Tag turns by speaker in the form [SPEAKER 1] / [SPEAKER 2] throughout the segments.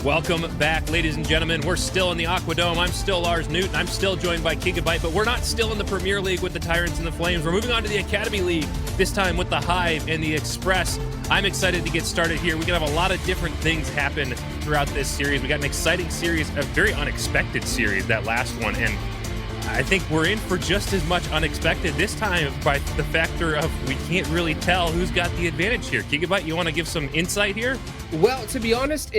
[SPEAKER 1] Welcome back, ladies and gentlemen. We're still in the Aquadome. I'm still Lars Newton. I'm still joined by Gigabyte, but we're not still in the Premier League with the Tyrants and the Flames. We're moving on to the Academy League, this time with the Hive and the Express. I'm excited to get started here. We can have a lot of different things happen throughout this series. We got an exciting series, a very unexpected series, that last one, and I think we're in for just as much unexpected this time by the factor of we can't really tell who's got the advantage here. Gigabyte, you want to give some insight here?
[SPEAKER 2] Well, to be honest,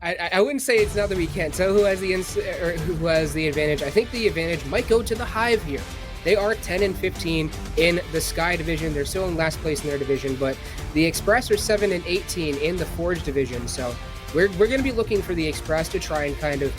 [SPEAKER 2] I wouldn't say it's not that we can't tell who has the advantage. I think the advantage might go to the Hive here. They are 10-15 in the Sky division. They're still in last place in their division, but the Express are 7-18 in the Forge division. So we're going to be looking for the Express to try and kind of,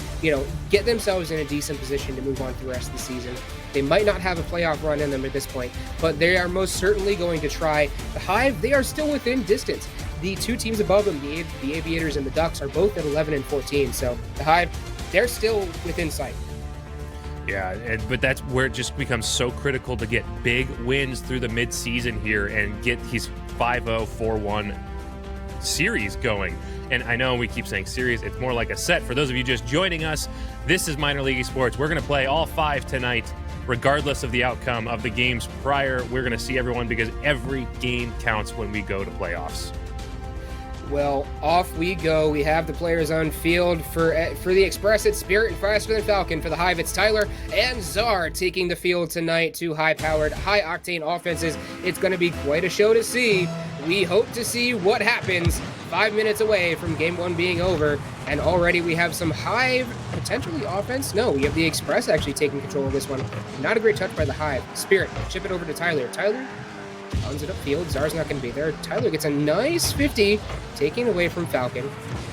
[SPEAKER 2] get themselves in a decent position to move on through the rest of the season. They might not have a playoff run in them at this point, but they are most certainly going to try. The Hive, they are still within distance. The two teams above them, the Aviators and the Ducks, are both at 11-14. So the Hive, they're still within sight.
[SPEAKER 1] Yeah, but that's where it just becomes so critical to get big wins through the mid-season here and get these 5-0, 4-1 series going. And I know we keep saying series, it's more like a set. For those of you just joining us, this is Minor League Esports. We're going to play all 5 tonight, regardless of the outcome of the games prior. We're going to see everyone because every game counts when we go to playoffs.
[SPEAKER 2] Well, off we go. We have the players on field. For the Express, it's Spirit and Faster Than Falcon. For the Hive, it's Tyler and Czar taking the field tonight. Two high-powered, high-octane offenses. It's going to be quite a show to see. We hope to see what happens 5 minutes away from Game 1 being over. And already we have some Hive, potentially offense. No, we have the Express actually taking control of this one. Not a great touch by the Hive. Spirit, chip it over to Tyler. Tyler runs it upfield. Czar's not going to be there. Tyler gets a nice 50, taking away from Falcon.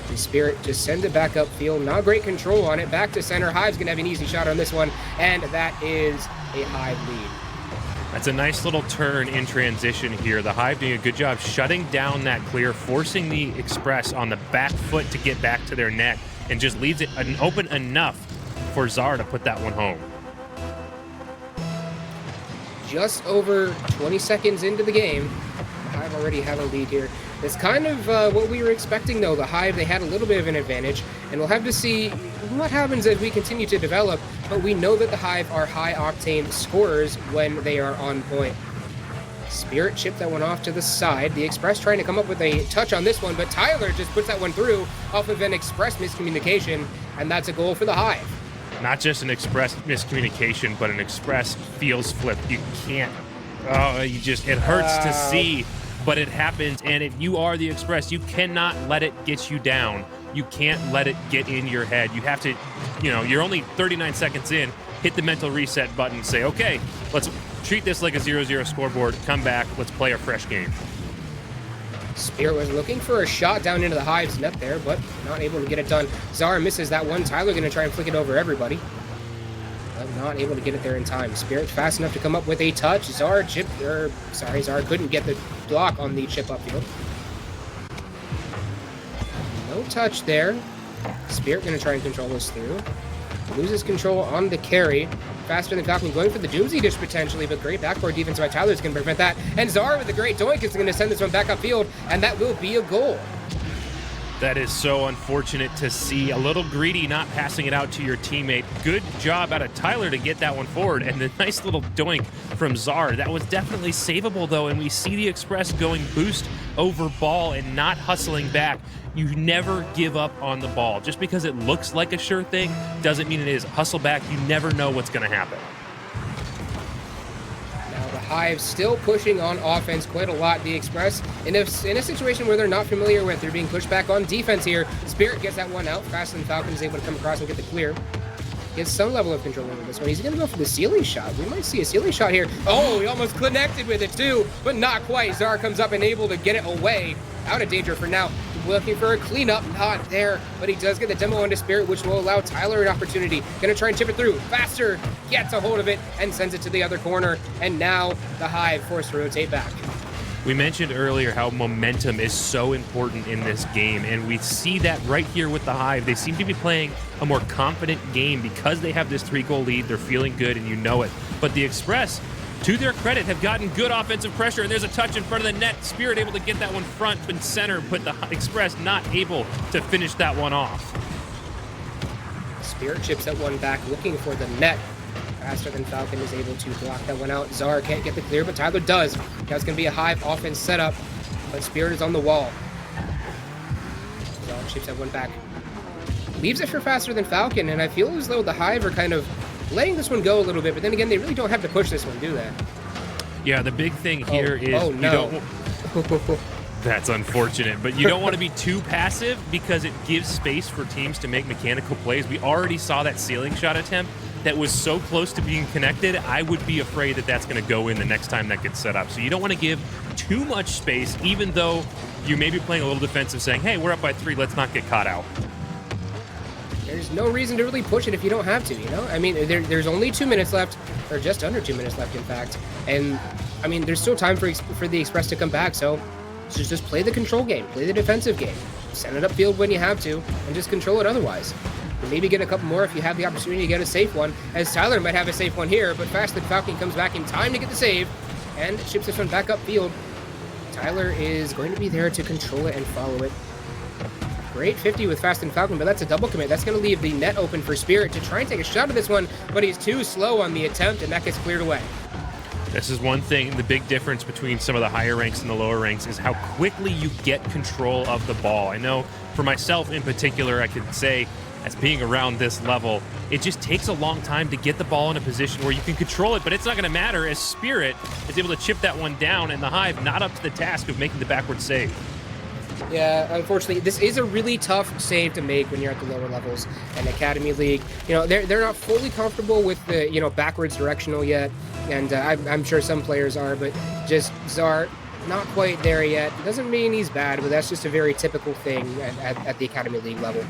[SPEAKER 2] And Spirit just sends it back upfield. Not great control on it. Back to center. Hive's going to have an easy shot on this one, and that is a Hive lead.
[SPEAKER 1] That's a nice little turn in transition here. The Hive doing a good job shutting down that clear, forcing the Express on the back foot to get back to their net, and just leaves it open enough for Czar to put that one home.
[SPEAKER 2] Just over 20 seconds into the game, the Hive already have a lead here. It's kind of what we were expecting, though. The Hive, they had a little bit of an advantage, and we'll have to see what happens as we continue to develop, but we know that the Hive are high-octane scorers when they are on point. Spirit chipped that one off to the side. The Express trying to come up with a touch on this one, but Tyler just puts that one through off of an Express miscommunication, and that's a goal for the Hive.
[SPEAKER 1] Not just an Express miscommunication, but an Express feels flip. You can't, it hurts to see, but it happens. And if you are the Express, you cannot let it get you down. You can't let it get in your head. You have to, you're only 39 seconds in, hit the mental reset button, say, okay, let's treat this like a 0-0 scoreboard, come back, let's play a fresh game.
[SPEAKER 2] Spirit was looking for a shot down into the Hive's net there, but not able to get it done. Czar misses that one. Tyler going to try and flick it over everybody, but not able to get it there in time. Spirit fast enough to come up with a touch. Czar couldn't get the block on the chip upfield. No touch there. Spirit going to try and control this through. Loses control on the carry. Faster Than Falcon going for the Doomsday Dish potentially, but great backboard defense by Tyler is going to prevent that. And Czar with a great doink is going to send this one back upfield, and that will be a goal.
[SPEAKER 1] That is so unfortunate to see. A little greedy not passing it out to your teammate. Good job out of Tyler to get that one forward, and the nice little doink from Czar. That was definitely savable, though, and we see the Express going boost over ball and not hustling back. You never give up on the ball. Just because it looks like a sure thing doesn't mean it is. Hustle back. You never know what's going to happen.
[SPEAKER 2] Now the Hive still pushing on offense quite a lot. The Express, in a situation where they're not familiar with, they're being pushed back on defense here. Spirit gets that one out. Faster Than Falcon is able to come across and get the clear. Gets some level of control over this one. He's going to go for the ceiling shot. We might see a ceiling shot here. Oh, he almost connected with it too, but not quite. Czar comes up and able to get it away. Out of danger for now. Looking for a cleanup, not there, but he does get the demo onto Spirit, which will allow Tyler an opportunity. Gonna try and chip it through. Faster gets a hold of it and sends it to the other corner. And now the Hive forced to rotate back.
[SPEAKER 1] We mentioned earlier how momentum is so important in this game, and we see that right here with the Hive. They seem to be playing a more confident game because they have this 3-goal lead. They're feeling good, and you know it. But the Express, to their credit, have gotten good offensive pressure, and there's a touch in front of the net. Spirit able to get that one front and center, but the Express not able to finish that one off.
[SPEAKER 2] Spirit chips that one back, looking for the net. Faster than Falcon is able to block that one out. Zar can't get the clear, but Tyler does. That's going to be a Hive offense setup, but Spirit is on the wall. Zar chips that one back. Leaves it for Faster than Falcon, and I feel as though the Hive are kind of letting this one go a little bit, but then again, they really don't have to push this one, do they?
[SPEAKER 1] Yeah, the big thing here is
[SPEAKER 2] oh, no.
[SPEAKER 1] you don't... That's unfortunate, but you don't want to be too passive because it gives space for teams to make mechanical plays. We already saw that ceiling shot attempt that was so close to being connected. I would be afraid that that's going to go in the next time that gets set up. So you don't want to give too much space, even though you may be playing a little defensive, saying, hey, we're up by 3, let's not get caught out.
[SPEAKER 2] There's no reason to really push it if you don't have to, you know? I mean, there's only 2 minutes left, or just under 2 minutes left, in fact. And, I mean, there's still time for the Express to come back, so just play the control game, play the defensive game. Send it upfield when you have to, and just control it otherwise. And maybe get a couple more if you have the opportunity to get a safe one, as Tyler might have a safe one here, but Fast and Falcon comes back in time to get the save, and ships this one back upfield. Tyler is going to be there to control it and follow it. Great 50 with Fast and Falcon, but that's a double commit. That's going to leave the net open for Spirit to try and take a shot at this one, but he's too slow on the attempt, and that gets cleared away.
[SPEAKER 1] This is one thing, the big difference between some of the higher ranks and the lower ranks is how quickly you get control of the ball. I know for myself in particular, I could say, as being around this level, it just takes a long time to get the ball in a position where you can control it, but it's not going to matter as Spirit is able to chip that one down, and the Hive not up to the task of making the backward save.
[SPEAKER 2] Yeah, unfortunately, this is a really tough save to make when you're at the lower levels in Academy League. You know, they're not fully comfortable with the, you know, backwards directional yet, and I'm sure some players are, but just Zar, not quite there yet. Doesn't mean he's bad, but that's just a very typical thing at the Academy League level.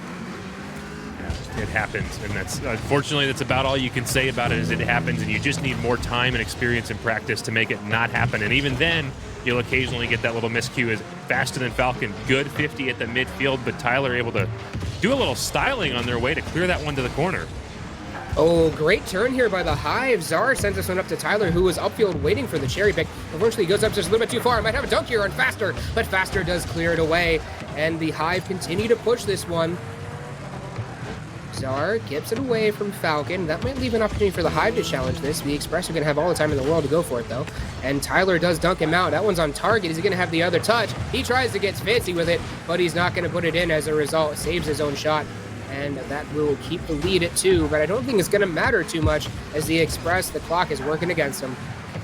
[SPEAKER 1] It happens, and that's unfortunately that's about all you can say about it. Is it happens, and you just need more time and experience and practice to make it not happen. And even then, you'll occasionally get that little miscue. Is Faster than Falcon, good 50 at the midfield, but Tyler able to do a little styling on their way to clear that one to the corner.
[SPEAKER 2] Oh, great turn here by the Hive. Zar sends this one up to Tyler, who was upfield waiting for the cherry pick. Unfortunately, he goes up just a little bit too far. Might have a dunk here on Faster, but Faster does clear it away, and the Hive continue to push this one. Zar gets it away from Falcon. That might leave an opportunity for the Hive to challenge this. The Express are going to have all the time in the world to go for it, though. And Tyler does dunk him out. That one's on target. Is he going to have the other touch? He tries to get fancy with it, but he's not going to put it in as a result. Saves his own shot, and that will keep the lead at 2. But I don't think it's going to matter too much as the Express, the clock is working against them.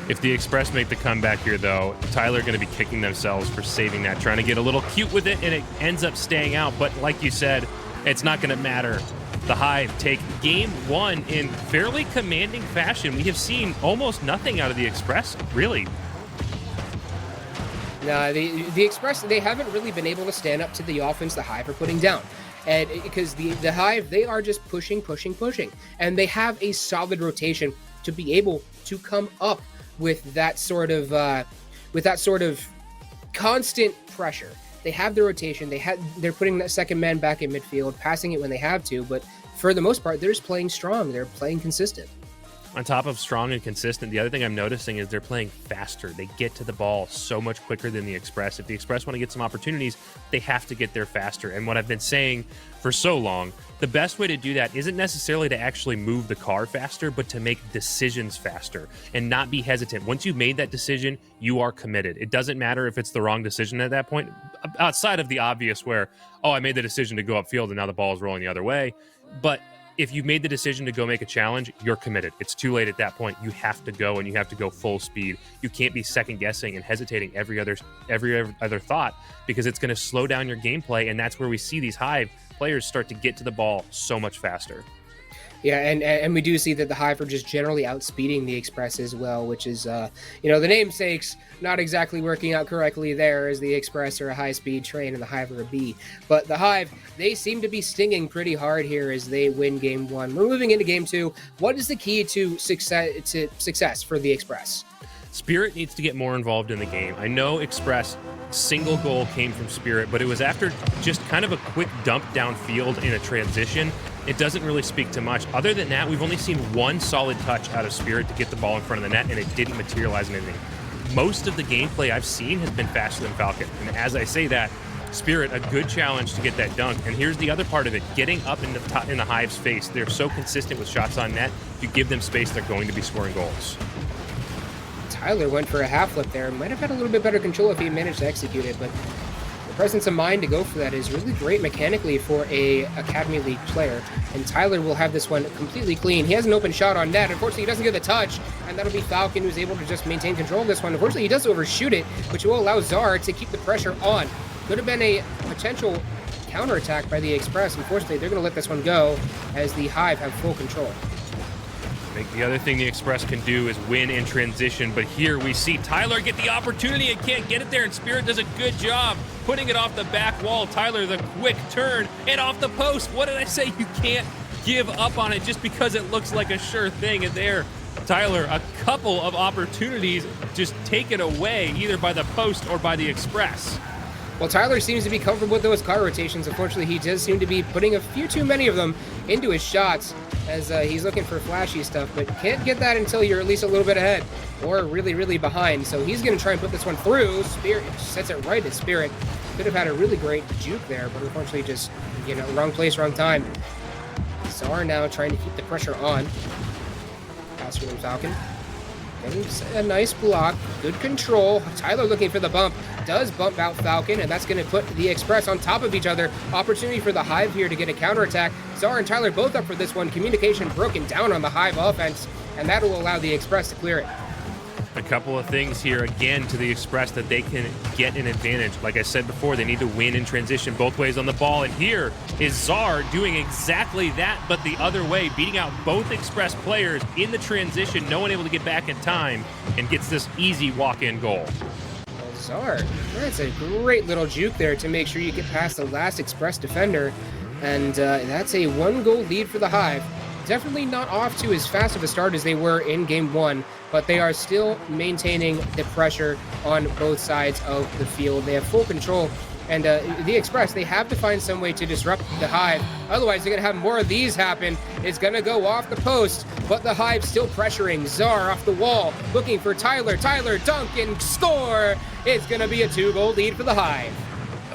[SPEAKER 1] If the Express make the comeback here, though, Tyler going to be kicking themselves for saving that, trying to get a little cute with it, and it ends up staying out. But like you said, it's not going to matter. The Hive take game 1 in fairly commanding fashion. We have seen almost nothing out of the Express, really.
[SPEAKER 2] No, the Express, they haven't really been able to stand up to the offense the Hive are putting down. And because the Hive, they are just pushing. And they have a solid rotation to be able to come up with that sort of constant pressure. They have the rotation. They're putting that second man back in midfield, passing it when they have to, but for the most part, they're just playing strong. They're playing consistent.
[SPEAKER 1] On top of strong and consistent, the other thing I'm noticing is they're playing faster. They get to the ball so much quicker than the Express. If the Express want to get some opportunities, they have to get there faster. And what I've been saying for so long, the best way to do that isn't necessarily to actually move the car faster, but to make decisions faster and not be hesitant. Once you've made that decision, you are committed. It doesn't matter if it's the wrong decision at that point, outside of the obvious where, oh, I made the decision to go upfield and now the ball is rolling the other way. But if you made the decision to go make a challenge, you're committed. It's too late at that point. You have to go, and you have to go full speed. You can't be second guessing and hesitating every other thought, because it's going to slow down your gameplay, and that's where we see these Hive players start to get to the ball so much faster.
[SPEAKER 2] Yeah, and we do see that the Hive are just generally outspeeding the Express as well, which is, the namesakes not exactly working out correctly there, as the Express are a high-speed train and the Hive are a B. But the Hive, they seem to be stinging pretty hard here as they win Game 1. We're moving into Game 2. What is the key to success for the Express?
[SPEAKER 1] Spirit needs to get more involved in the game. I know Express single goal came from Spirit, but it was after just kind of a quick dump downfield in a transition. It doesn't really speak to much. Other than that, we've only seen one solid touch out of Spirit to get the ball in front of the net, and it didn't materialize in anything. Most of the gameplay I've seen has been faster than Falcon. And as I say that, Spirit, a good challenge to get that dunk. And here's the other part of it, getting up in the Hive's face. They're so consistent with shots on net. If you give them space, they're going to be scoring goals.
[SPEAKER 2] Tyler went for a half flip there. Might have had a little bit better control if he managed to execute it, but the presence of mind to go for that is really great mechanically for a Academy League player. And Tyler will have this one completely clean. He has an open shot on net. Unfortunately, he doesn't get the touch, and that'll be Falcon, who's able to just maintain control of this one. Unfortunately, he does overshoot it, which will allow Zar to keep the pressure on. Could have been a potential counterattack by the Express. Unfortunately, they're going to let this one go as the Hive have full control.
[SPEAKER 1] I think the other thing the Express can do is win in transition, but here we see Tyler get the opportunity and can't get it there, and Spirit does a good job putting it off the back wall. Tyler, the quick turn, and off the post. What did I say? You can't give up on it just because it looks like a sure thing, and there, Tyler, a couple of opportunities just taken away either by the post or by the Express.
[SPEAKER 2] Well, Tyler seems to be comfortable with those car rotations. Unfortunately, he does seem to be putting a few too many of them into his shots as he's looking for flashy stuff, but can't get that until you're at least a little bit ahead or really, really behind. So he's going to try and put this one through. Spirit sets it right at Spirit. Could have had a really great juke there, but unfortunately just, wrong place, wrong time. Zar now trying to keep the pressure on. Faster than Falcon. Getting a nice block, good control. Tyler looking for the bump, does bump out Falcon, and that's going to put the Express on top of each other. Opportunity for the Hive here to get a counterattack. Zar and Tyler both up for this one. Communication broken down on the Hive offense, and that will allow the Express to clear it.
[SPEAKER 1] A couple of things here again to the Express that they can get an advantage. Like I said before, they need to win in transition both ways on the ball, and here is Zar doing exactly that, but the other way, beating out both Express players in the transition, no one able to get back in time, and gets this easy walk-in goal.
[SPEAKER 2] Well, Zar, that's a great little juke there to make sure you get past the last Express defender, and that's a 1-goal lead for the Hive. Definitely not off to as fast of a start as they were in Game 1, but they are still maintaining the pressure on both sides of the field. They have full control, and the Express, they have to find some way to disrupt the Hive. Otherwise, they're going to have more of these happen. It's going to go off the post, but the Hive still pressuring. Zar off the wall, looking for Tyler. Tyler, dunk and score! It's going to be a 2-goal lead for the Hive.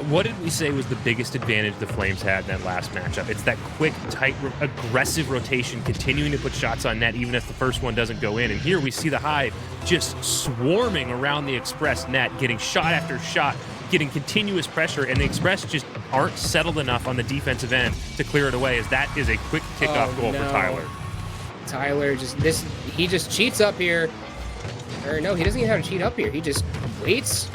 [SPEAKER 1] What did we say was the biggest advantage the Flames had in that last matchup? It's that quick, tight, aggressive rotation, continuing to put shots on net even if the first one doesn't go in. And here we see the Hive just swarming around the Express net, getting shot after shot, getting continuous pressure, and the Express just aren't settled enough on the defensive end to clear it away, as that is a quick kickoff goal for Tyler.
[SPEAKER 2] Tyler he just cheats up here. Or no, he doesn't even have to cheat up here. He just waits.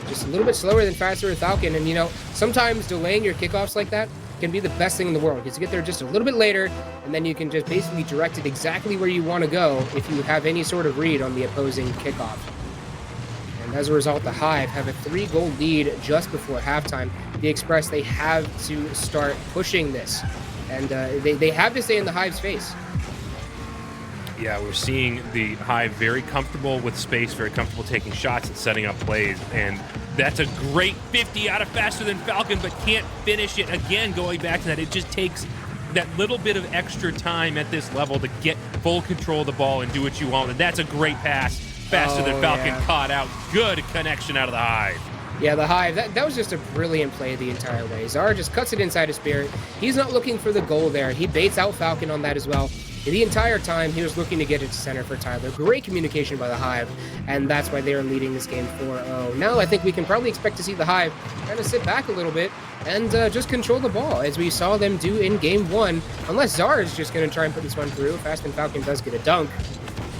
[SPEAKER 2] Just a little bit slower than faster with Falcon, and sometimes delaying your kickoffs like that can be the best thing in the world, because you get there just a little bit later, and then you can just basically direct it exactly where you want to go if you have any sort of read on the opposing kickoff. And as a result, the Hive have a 3-goal lead just before halftime. The Express, they have to start pushing this, and they have to stay in the Hive's face.
[SPEAKER 1] Yeah, we're seeing the Hive very comfortable with space, very comfortable taking shots and setting up plays, and that's a great 50 out of faster than Falcon, but can't finish it. Again, going back to that, it just takes that little bit of extra time at this level to get full control of the ball and do what you want. And that's a great pass, faster than Falcon, caught out. Good connection out of the Hive.
[SPEAKER 2] Yeah, the Hive, that was just a brilliant play the entire way. Zara just cuts it inside of Spirit. He's not looking for the goal there. He baits out Falcon on that as well. The entire time, he was looking to get it to center for Tyler. Great communication by the Hive, and that's why they are leading this game 4-0. Now I think we can probably expect to see the Hive kind of sit back a little bit and just control the ball, as we saw them do in Game 1, unless Zara is just going to try and put this one through. Fast and Falcon does get a dunk.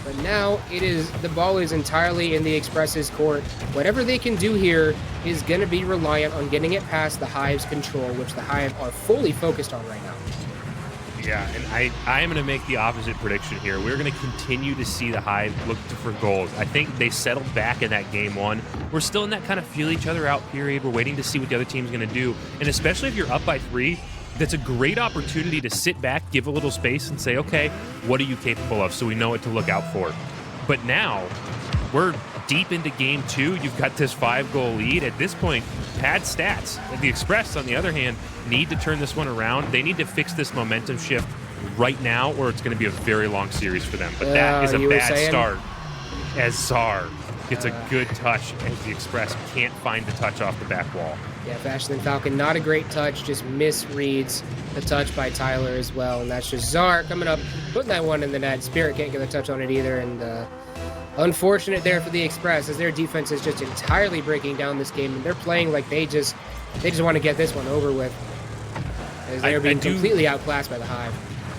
[SPEAKER 2] But now the ball is entirely in the Express's court. Whatever they can do here is going to be reliant on getting it past the Hive's control, which the Hive are fully focused on right now.
[SPEAKER 1] Yeah, and I am going to make the opposite prediction here. We're going to continue to see the Hive look for goals. I think they settled back in that Game 1. We're still in that kind of feel each other out period. We're waiting to see what the other team's going to do. And especially if you're up by 3, that's a great opportunity to sit back, give a little space, and say, okay, what are you capable of, so we know what to look out for. But now we're deep into game 2. You've got this 5-goal lead. At this point, pad stats. The Express, on the other hand, need to turn this one around. They need to fix this momentum shift right now, or it's going to be a very long series for them. But that is a bad start as Czar gets a good touch as the Express can't find the touch off the back wall.
[SPEAKER 2] Yeah, Faster Than Falcon, not a great touch, just misreads the touch by Tyler as well. And that's just Czar coming up, putting that one in the net. Spirit can't get a touch on it either. And unfortunate there for the Express, as their defense is just entirely breaking down this game. And they're playing like they just want to get this one over with, as they're being completely outclassed by the Hive.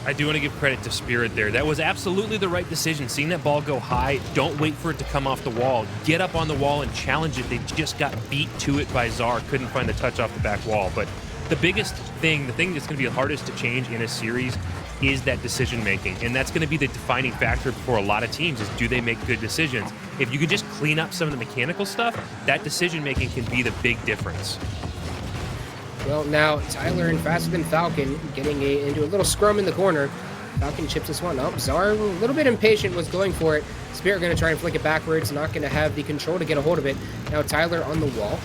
[SPEAKER 1] I do want to give credit to Spirit there. That was absolutely the right decision. Seeing that ball go high, don't wait for it to come off the wall. Get up on the wall and challenge it. They just got beat to it by Czar. Couldn't find the touch off the back wall. But the biggest thing, the thing that's going to be the hardest to change in a series is that decision making. And that's going to be the defining factor for a lot of teams is, do they make good decisions? If you could just clean up some of the mechanical stuff, that decision making can be the big difference.
[SPEAKER 2] Well, now Tyler and Faster Than Falcon getting into a little scrum in the corner. Falcon chips this one up. Czar, a little bit impatient, was going for it. Spirit going to try and flick it backwards, not going to have the control to get a hold of it. Now Tyler on the wall.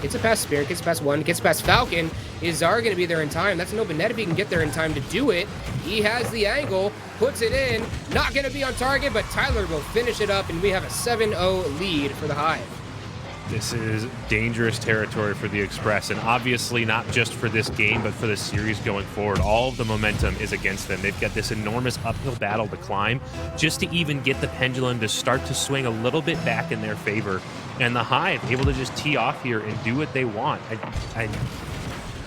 [SPEAKER 2] Gets it past Spirit, gets past one, gets past Falcon. Is Czar going to be there in time? That's an open net if he can get there in time to do it. He has the angle, puts it in. Not going to be on target, but Tyler will finish it up, and we have a 7-0 lead for the Hive.
[SPEAKER 1] This is dangerous territory for the Express, and obviously not just for this game, but for the series going forward. All of the momentum is against them. They've got this enormous uphill battle to climb just to even get the pendulum to start to swing a little bit back in their favor. And the Hive able to just tee off here and do what they want.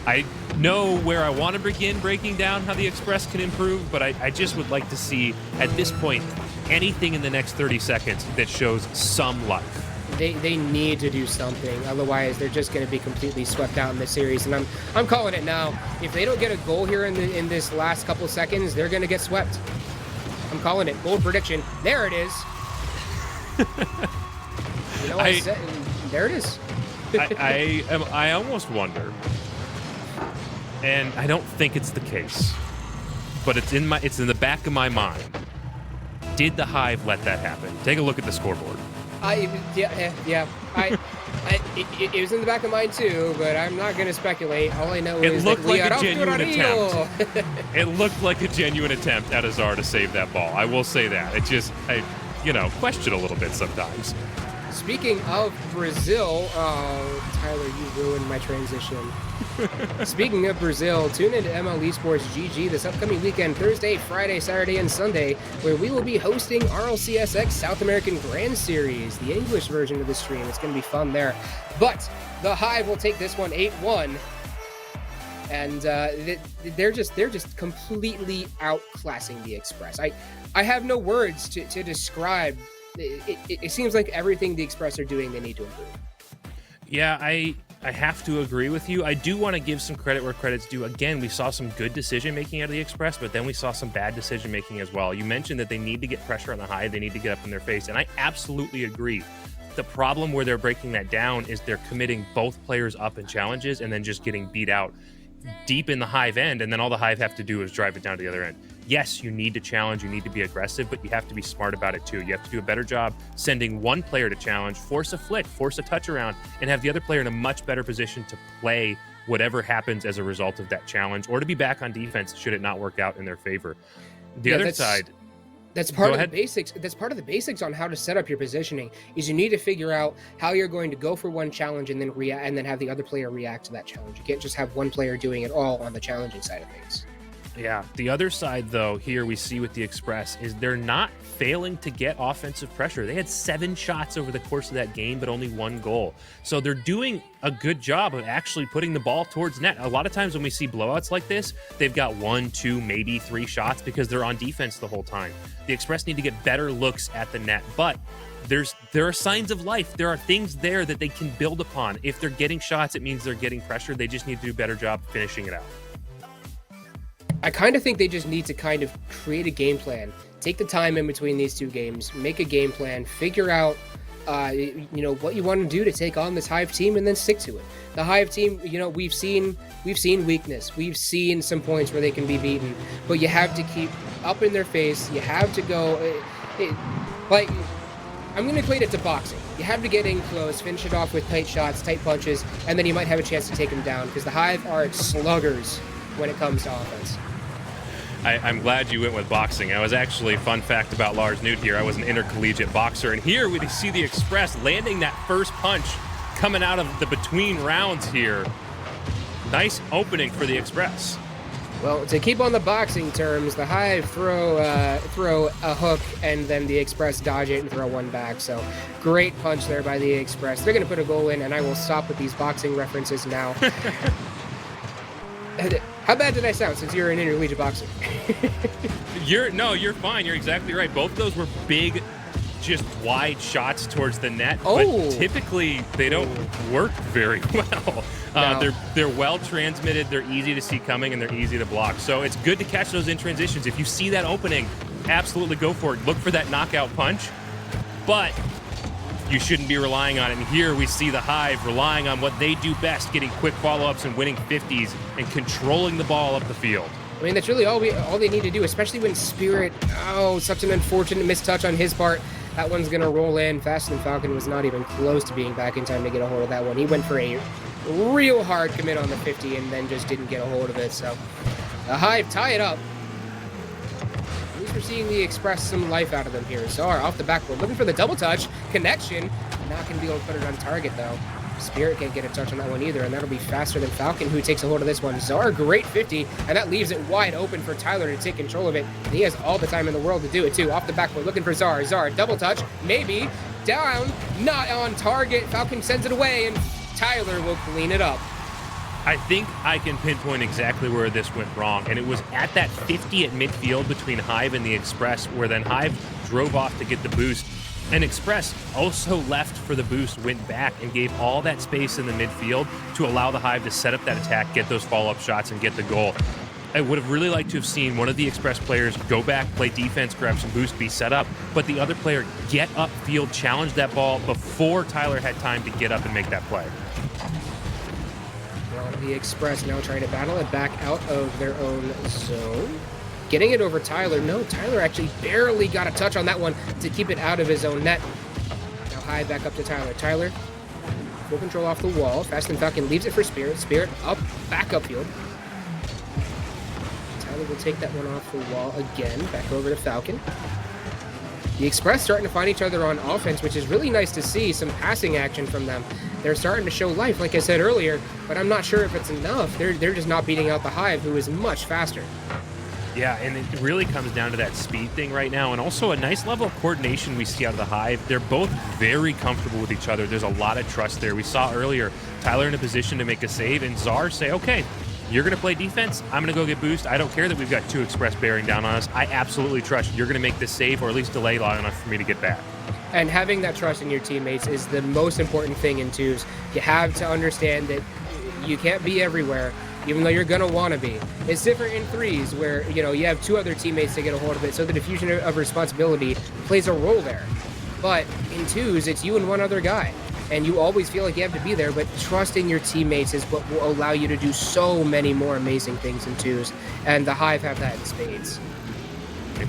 [SPEAKER 1] I know where I want to begin breaking down how the Express can improve, but I just would like to see, at this point, anything in the next 30 seconds that shows some life.
[SPEAKER 2] They need to do something, otherwise they're just going to be completely swept out in this series. And I'm calling it now. If they don't get a goal here in this last couple seconds, they're going to get swept. I'm calling it. Bold prediction. There it is. You know, there it is.
[SPEAKER 1] I almost wonder, and I don't think it's the case, but it's in the back of my mind. Did the Hive let that happen? Take a look at the scoreboard.
[SPEAKER 2] It was in the back of mine too, but I'm not going to speculate. All I know is
[SPEAKER 1] that we are off to a deal. It looked like a genuine attempt at Azar to save that ball. I will say that. It just, question a little bit sometimes.
[SPEAKER 2] Speaking of Brazil, Tyler, you ruined my transition. Speaking of Brazil, tune into MLE Esports GG this upcoming weekend, Thursday, Friday, Saturday, and Sunday, where we will be hosting RLCSX South American Grand Series, the English version of the stream. It's going to be fun there. But the Hive will take this one 8-1, and they're just completely outclassing the Express. I have no words to describe. It seems like everything the Express are doing, they need to improve.
[SPEAKER 1] Yeah, I have to agree with you. I do want to give some credit where credit's due. Again, we saw some good decision-making out of the Express, but then we saw some bad decision-making as well. You mentioned that they need to get pressure on the Hive. They need to get up in their face, and I absolutely agree. The problem where they're breaking that down is they're committing both players up in challenges and then just getting beat out deep in the Hive end, and then all the Hive have to do is drive it down to the other end. Yes, you need to challenge, you need to be aggressive, but you have to be smart about it too. You have to do a better job sending one player to challenge, force a flick, force a touch around, and have the other player in a much better position to play whatever happens as a result of that challenge, or to be back on defense should it not work out in their favor. The other side...
[SPEAKER 2] That's part of the basics. That's part of the basics on how to set up your positioning. Is you need to figure out how you're going to go for one challenge and then react, and then have the other player react to that challenge. You can't just have one player doing it all on the challenging side of things.
[SPEAKER 1] Yeah. The other side, though, here we see with the Express is they're not failing to get offensive pressure. They had 7 shots over the course of that game, but only 1 goal. So they're doing a good job of actually putting the ball towards net. A lot of times when we see blowouts like this, they've got 1, 2, maybe 3 shots because they're on defense the whole time. The Express need to get better looks at the net, but there are signs of life. There are things there that they can build upon. If they're getting shots, it means they're getting pressure. They just need to do a better job finishing it out.
[SPEAKER 2] I kind of think they just need to kind of create a game plan. Take the time in between these 2 games, make a game plan, figure out what you want to do to take on this Hive team, and then stick to it. The Hive team, we've seen weakness. We've seen some points where they can be beaten, but you have to keep up in their face. You have to go. Like, I'm going to equate it to boxing. You have to get in close, finish it off with tight shots, tight punches, and then you might have a chance to take them down, because the Hive are sluggers when it comes to offense.
[SPEAKER 1] I'm glad you went with boxing. I was actually, fun fact about Lars Newt here, I was an intercollegiate boxer, and here we see the Express landing that first punch coming out of the between rounds here. Nice opening for the Express.
[SPEAKER 2] Well, to keep on the boxing terms, the Hive throw a hook, and then the Express dodge it and throw one back. So great punch there by the Express. They're going to put a goal in, and I will stop with these boxing references now. How bad did I sound since you're an intercollegiate boxer?
[SPEAKER 1] You're fine. You're exactly right. Both of those were big, just wide shots towards the net.
[SPEAKER 2] Oh.
[SPEAKER 1] But typically they don't work very well.
[SPEAKER 2] No.
[SPEAKER 1] They're well transmitted. They're easy to see coming, and they're easy to block. So it's good to catch those in transitions. If you see that opening, absolutely go for it. Look for that knockout punch, but you shouldn't be relying on it. And here we see the Hive relying on what they do best, getting quick follow-ups and winning 50s and controlling the ball up the field.
[SPEAKER 2] I mean, that's really all they need to do, especially when Spirit, such an unfortunate mistouch on his part. That one's going to roll in. Faster Than Falcon was not even close to being back in time to get a hold of that one. He went for a real hard commit on the 50 and then just didn't get a hold of it. So the Hive tie it up. At least we're seeing the Express some life out of them here. Czar off the backboard, looking for the double touch. Connection. Not going to be able to put it on target, though. Spirit can't get a touch on that one either, and that'll be Faster Than Falcon who takes a hold of this one. Czar, great 50, and that leaves it wide open for Tyler to take control of it. And he has all the time in the world to do it, too. Off the backboard, looking for Czar. Czar, double touch, maybe. Down, not on target. Falcon sends it away, and Tyler will clean it up.
[SPEAKER 1] I think I can pinpoint exactly where this went wrong, and it was at that 50 at midfield between Hive and the Express, where then Hive drove off to get the boost, and Express also left for the boost, went back, and gave all that space in the midfield to allow the Hive to set up that attack, get those follow-up shots, and get the goal. I would have really liked to have seen one of the Express players go back, play defense, grab some boost, be set up, but the other player get upfield, challenge that ball before Tyler had time to get up and make that play.
[SPEAKER 2] Well, the Express now trying to battle it back out of their own zone. Getting it over Tyler. No, Tyler actually barely got a touch on that one to keep it out of his own net. Now Hive back up to Tyler. Tyler, full control off the wall. Fast Than Falcon leaves it for Spirit. Spirit up, back upfield. Tyler will take that one off the wall again. Back over to Falcon. The Express starting to find each other on offense, which is really nice to see. Some passing action from them. They're starting to show life, like I said earlier, but I'm not sure if it's enough. They're just not beating out the Hive, who is much faster.
[SPEAKER 1] Yeah, and it really comes down to that speed thing right now, and also a nice level of coordination we see out of the Hive. They're both very comfortable with each other. There's a lot of trust there. We saw earlier Tyler in a position to make a save, and Czar say, okay, you're going to play defense, I'm going to go get boost. I don't care that we've got two Express bearing down on us. I absolutely trust you're going to make this save, or at least delay long enough for me to get back.
[SPEAKER 2] And having that trust in your teammates is the most important thing in twos. You have to understand that you can't be everywhere, even though you're going to want to be. It's different in threes where, you have two other teammates to get a hold of it, so the diffusion of responsibility plays a role there. But in twos, it's you and one other guy, and you always feel like you have to be there, but trusting your teammates is what will allow you to do so many more amazing things in twos, and the Hive have that in spades.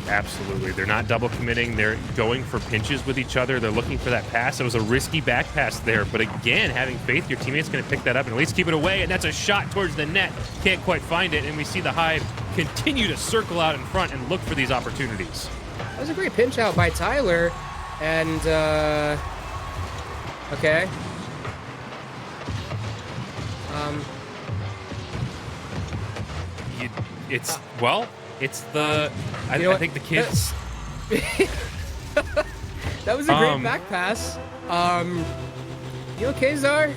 [SPEAKER 1] Absolutely. They're not double committing. They're going for pinches with each other. They're looking for that pass. It was a risky back pass there, but again, having faith, your teammate's going to pick that up and at least keep it away, and that's a shot towards the net. Can't quite find it, and we see the Hive continue to circle out in front and look for these opportunities.
[SPEAKER 2] That was a great pinch out by Tyler, and, okay.
[SPEAKER 1] It's the... I think the kids...
[SPEAKER 2] That was a great back pass. You okay, Czar?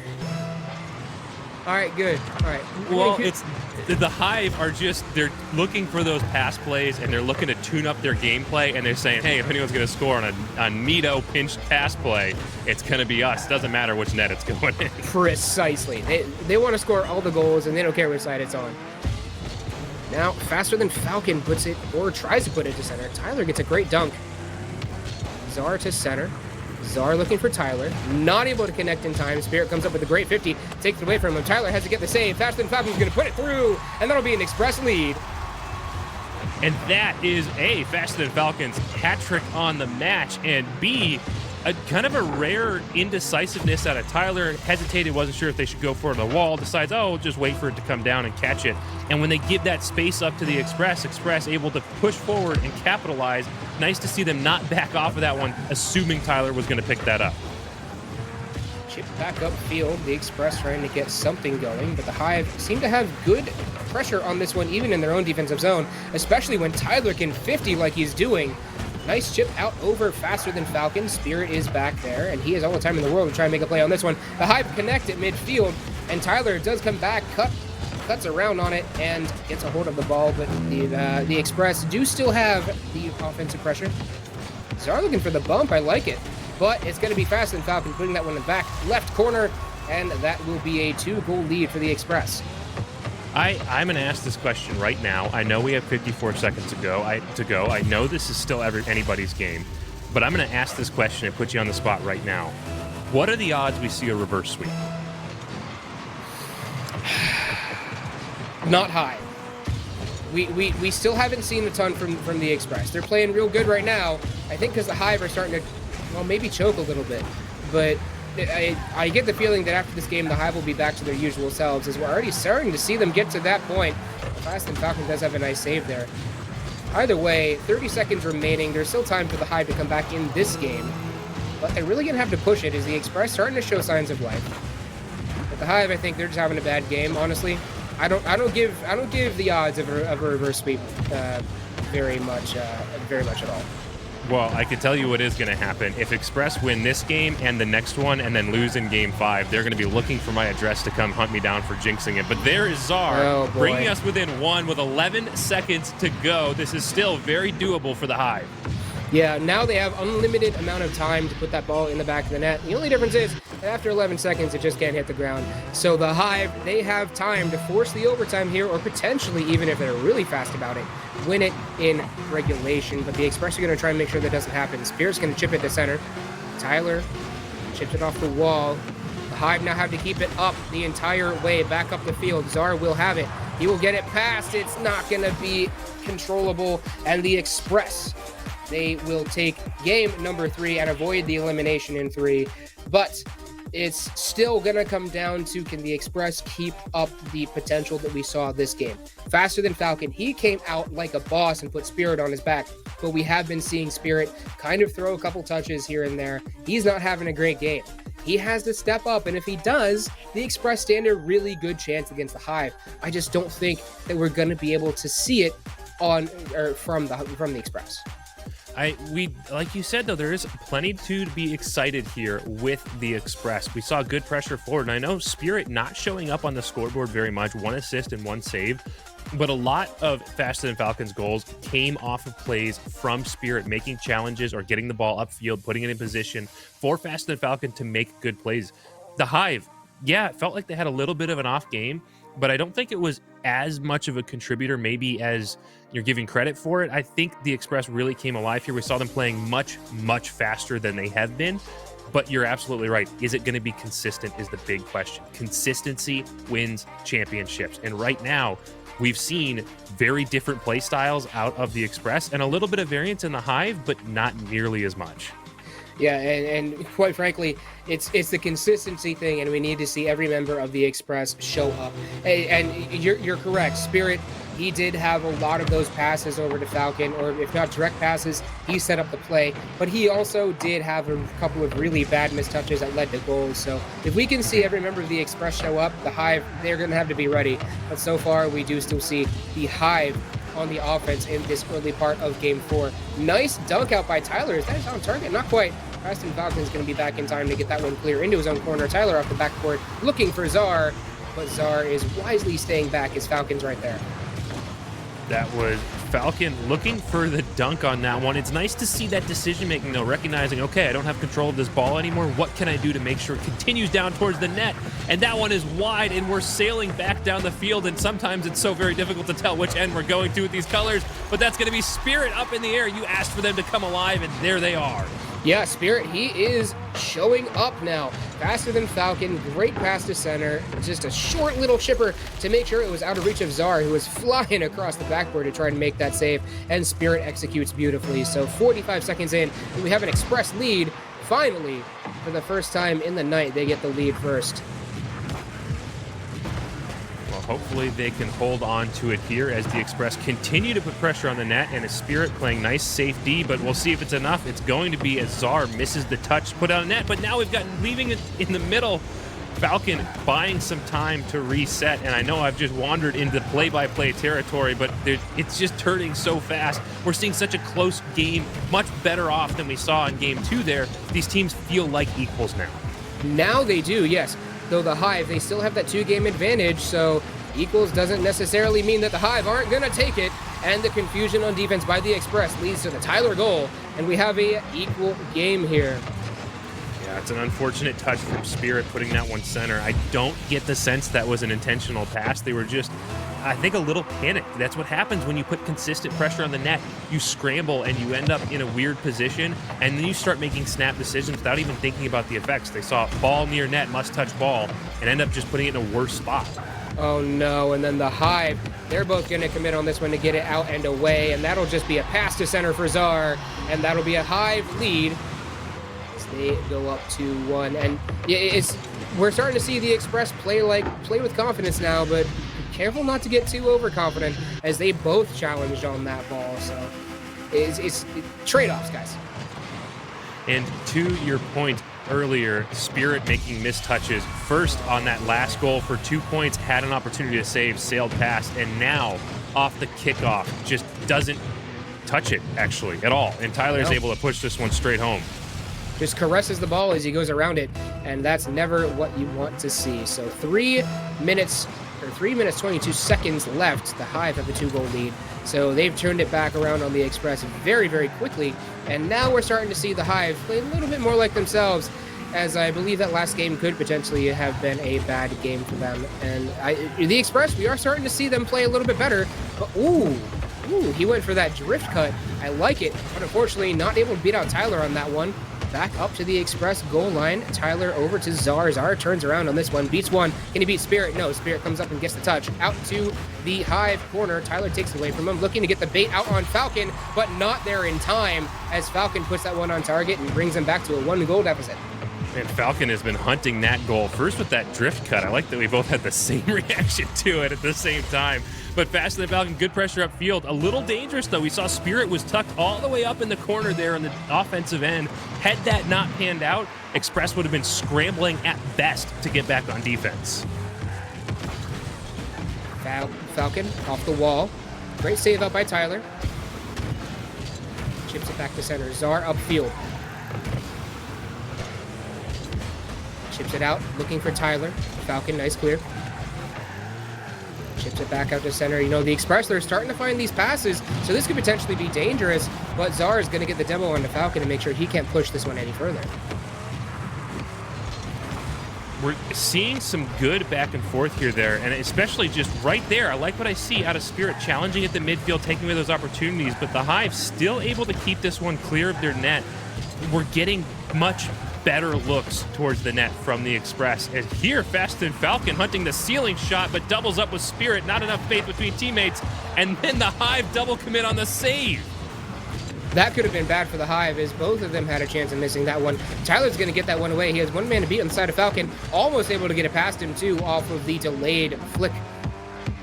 [SPEAKER 2] All right, good. All right.
[SPEAKER 1] Well, it's the Hive are they're looking for those pass plays, and they're looking to tune up their gameplay, and they're saying, hey, if anyone's going to score on a neato pinched pass play, it's going to be us. Doesn't matter which net it's going in.
[SPEAKER 2] Precisely. They want to score all the goals, and they don't care which side it's on. Now, Faster Than Falcon puts it, or tries to put it to center. Tyler gets a great dunk. Czar to center. Czar looking for Tyler. Not able to connect in time. Spirit comes up with a great 50. Takes it away from him. Tyler has to get the save. Faster Than Falcon's going to put it through. And that'll be an Express lead.
[SPEAKER 1] And that is A, Faster Than Falcon's hat trick on the match, and B, a kind of a rare indecisiveness out of Tyler. Hesitated, wasn't sure if they should go for the wall, decides, oh, we'll just wait for it to come down and catch it. And when they give that space up to the Express able to push forward and capitalize. Nice to see them not back off of that one, assuming Tyler was going to pick that up.
[SPEAKER 2] Chip back upfield, the Express trying to get something going, but the Hive seem to have good pressure on this one, even in their own defensive zone, especially when Tyler can 50 like he's doing. Nice chip out over Faster Than Falcon. Spirit is back there, and he has all the time in the world to try and make a play on this one. The Hive connect at midfield, and Tyler does come back, cuts around on it, and gets a hold of the ball, but the Express do still have the offensive pressure. Zar looking for the bump, I like it, but it's going to be Faster Than Falcon putting that one in the back left corner, and that will be a 2-goal lead for the Express.
[SPEAKER 1] I'm going to ask this question right now. I know we have 54 seconds to go. I know this is still anybody's game, but I'm going to ask this question and put you on the spot right now. What are the odds we see a reverse sweep?
[SPEAKER 2] Not high. We still haven't seen a ton from the Express. They're playing real good right now. I think because the Hive are starting to, well, maybe choke a little bit, but I get the feeling that after this game, the Hive will be back to their usual selves, as we're already starting to see them get to that point. Fast and Falcon does have a nice save there. Either way, 30 seconds remaining. There's still time for the Hive to come back in this game, but they're really gonna have to push it as the Express starting to show signs of life. But the Hive, I think they're just having a bad game, honestly. I don't give the odds of a reverse sweep very much at all.
[SPEAKER 1] Well, I can tell you what is going to happen. If Express win this game and the next one and then lose in Game 5, they're going to be looking for my address to come hunt me down for jinxing it. But there is Zar bringing us within 1 with 11 seconds to go. This is still very doable for the Hive.
[SPEAKER 2] Yeah, now they have unlimited amount of time to put that ball in the back of the net. The only difference is that after 11 seconds, it just can't hit the ground. So the Hive, they have time to force the overtime here, or potentially, even if they're really fast about it, win it in regulation. But the Express are going to try and make sure that doesn't happen. Spear's going to chip it to center. Tyler chips it off the wall. The Hive now have to keep it up the entire way back up the field. Zar will have it. He will get it past. It's not going to be controllable. And the Express, they will take game number 3 and avoid the elimination in 3. But it's still going to come down to, can the Express keep up the potential that we saw this game? Faster Than Falcon, he came out like a boss and put Spirit on his back. But we have been seeing Spirit kind of throw a couple touches here and there. He's not having a great game. He has to step up, and if he does, the Express stand a really good chance against the Hive. I just don't think that we're going to be able to see it from the Express.
[SPEAKER 1] We like you said, though, there is plenty to be excited here with the Express. We saw good pressure forward, and I know Spirit not showing up on the scoreboard very much, 1 assist and 1 save, but a lot of Faster Than Falcon's goals came off of plays from Spirit, making challenges or getting the ball upfield, putting it in position for Faster Than Falcon to make good plays. The Hive, yeah, it felt like they had a little bit of an off game, but I don't think it was as much of a contributor maybe as you're giving credit for it. I think the Express really came alive here. We saw them playing much, much faster than they have been, but you're absolutely right. Is it going to be consistent is the big question. Consistency wins championships. And right now, we've seen very different play styles out of the Express and a little bit of variance in the Hive, but not nearly as much.
[SPEAKER 2] Yeah, and quite frankly, it's the consistency thing, and we need to see every member of the Express show up. And you're correct. Spirit, he did have a lot of those passes over to Falcon, or if not direct passes, he set up the play. But he also did have a couple of really bad mistouches that led to goals. So if we can see every member of the Express show up, the Hive, they're going to have to be ready. But so far, we do still see the Hive on the offense in this early part of Game 4. Nice dunk out by Tyler. Is that on target? Not quite. Preston Falcon is going to be back in time to get that one clear into his own corner. Tyler off the backboard looking for Zar, but Zar is wisely staying back as Falcon's right there.
[SPEAKER 1] That was Falcon looking for the dunk on that one. It's nice to see that decision-making, though, recognizing, okay, I don't have control of this ball anymore. What can I do to make sure it continues down towards the net? And that one is wide, and we're sailing back down the field, and sometimes it's so very difficult to tell which end we're going to with these colors, but that's going to be Spirit up in the air. You asked for them to come alive, and there they are.
[SPEAKER 2] Yeah, Spirit, he is showing up now. Faster than Falcon, great pass to center, just a short little chipper to make sure it was out of reach of Zar, who was flying across the backboard to try and make that save, and Spirit executes beautifully. So 45 seconds in, we have an Express lead. Finally, for the first time in the night, they get the lead first.
[SPEAKER 1] Hopefully they can hold on to it here as the Express continue to put pressure on the net, and a Spirit playing nice safe D, but we'll see if it's enough. It's going to be as Zar misses the touch, put on net, but now we've got leaving it in the middle. Falcon buying some time to reset, and I know I've just wandered into play-by-play territory, but it's just turning so fast. We're seeing such a close game, much better off than we saw in Game 2 there. These teams feel like equals now.
[SPEAKER 2] Now they do, yes. Though the Hive, they still have that 2-game advantage, so equals doesn't necessarily mean that the Hive aren't going to take it. And the confusion on defense by the Express leads to the Tyler goal, and we have a equal game here.
[SPEAKER 1] Yeah, it's an unfortunate touch from Spirit putting that one center. I don't get the sense that was an intentional pass. They were just, I think, a little panicked. That's what happens when you put consistent pressure on the net. You scramble and you end up in a weird position, and then you start making snap decisions without even thinking about the effects. They saw ball near net, must-touch ball, and end up just putting it in a worse spot.
[SPEAKER 2] Oh no, and then the Hive, they're both going to commit on this one to get it out and away, and that'll just be a pass to center for Zar, and that'll be a Hive lead as they go up 2-1. And we're starting to see the Express play with confidence now, but careful not to get too overconfident as they both challenged on that ball. So it's trade-offs, guys.
[SPEAKER 1] And to your point earlier, Spirit making missed touches. First on that last goal for 2 points, had an opportunity to save, sailed past, and now off the kickoff just doesn't touch it actually at all. And Tyler is able to push this one straight home.
[SPEAKER 2] Just caresses the ball as he goes around it, and that's never what you want to see. So 3 minutes 22 seconds left. The Hive have the 2-goal lead. So they've turned it back around on the Express very, very quickly. And now we're starting to see the Hive play a little bit more like themselves, as I believe that last game could potentially have been a bad game for them. And the Express, we are starting to see them play a little bit better. But ooh, he went for that drift cut. I like it, but unfortunately not able to beat out Tyler on that one. Back up to the Express goal line. Tyler over to Zar. Zar turns around on this one. Beats one. Can he beat Spirit? No. Spirit comes up and gets the touch. Out to the Hive corner. Tyler takes it away from him. Looking to get the bait out on Falcon, but not there in time as Falcon puts that one on target and brings him back to a 1-goal deficit.
[SPEAKER 1] And Falcon has been hunting that goal. First with that drift cut. I like that we both had the same reaction to it at the same time. But faster than Falcon, good pressure upfield. A little dangerous, though. We saw Spirit was tucked all the way up in the corner there on the offensive end. Had that not panned out, Express would have been scrambling at best to get back on defense.
[SPEAKER 2] Falcon off the wall. Great save up by Tyler. Chips it back to center. Zar upfield. Chips it out, looking for Tyler. Falcon, nice clear. Chips it back out to center. You know, the Express, they're starting to find these passes, so this could potentially be dangerous, but Zar is going to get the demo onto Falcon to make sure he can't push this one any further.
[SPEAKER 1] We're seeing some good back and forth here there, and especially just right there. I like what I see out of Spirit, challenging at the midfield, taking away those opportunities, but the Hive still able to keep this one clear of their net. We're getting much better looks towards the net from the Express. And here, Fast and Falcon hunting the ceiling shot, but doubles up with Spirit. Not enough faith between teammates. And then the Hive double commit on the save.
[SPEAKER 2] That could have been bad for the Hive, as both of them had a chance of missing that one. Tyler's going to get that one away. He has one man to beat on the side of Falcon. Almost able to get it past him, too, off of the delayed flick.